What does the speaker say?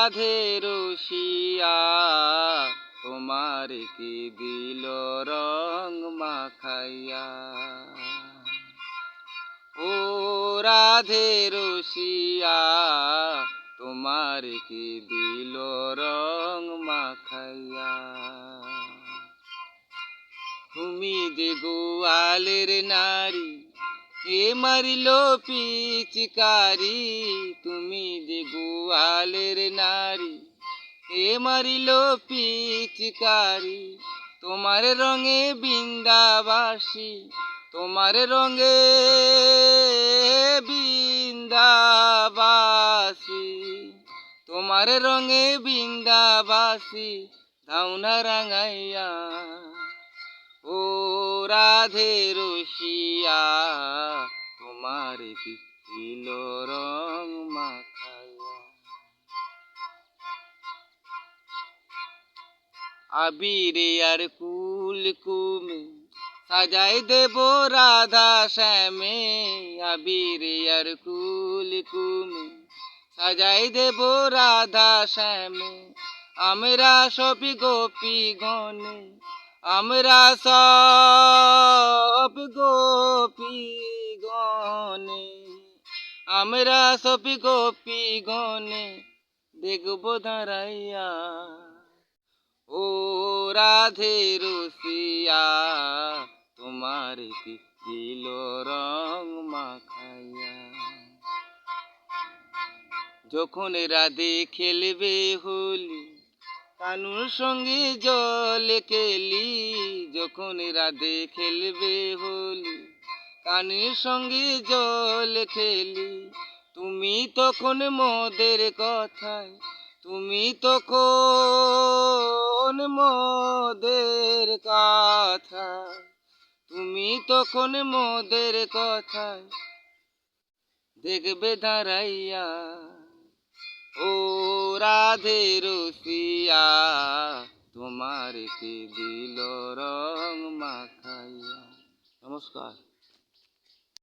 রাধে রসিয়া তোমার কি দিল রং মাখাইয়া। ও রাধে রসিয়া তোমার কি দিল রং মাখাইয়া। তুমি যে গোয়ালের নারী কে মারিল পিচকারি। তুমি যে গোয়ালের নারী কে মারিল পিচকারি। তোমার রঙে বৃন্দাবাসী, তোমার রঙে বৃন্দাবাসী, তোমার রঙে বৃন্দাবাসী ধাউনা রাঙাইয়া। ও রাধে রসিয়া তোমার কি দিল রং মাখাইয়া। আবিরে আর কুলকুমে সাজাই দেব রাধা শ্যামে। আবিরে আর কুলকুমে সাজাই দেব রাধা শ্যামে। আমরা সবই গোপী গণে, আমরা সব গোপী গণে, আমরা সব গোপী গণে দেখব দাঁড়াইয়া। ও রাধে রসিয়া তোমার কি দিল রং মাখাইয়া। যখন রাধে খেলবে হোলি কানুর সঙ্গে জল খেলি। যখন রাধে খেলবে হোলি কানুর সঙ্গে জল খেলি। তুমি তখন মোদের কথায়, তুমি তখন মোদের কথায়, তুমি তখন মোদের কথায় দেখবে দাঁড়াইয়া। ও রাধে রসিয়া তোমার কি দিল রং মাখাইয়া। নমস্কার।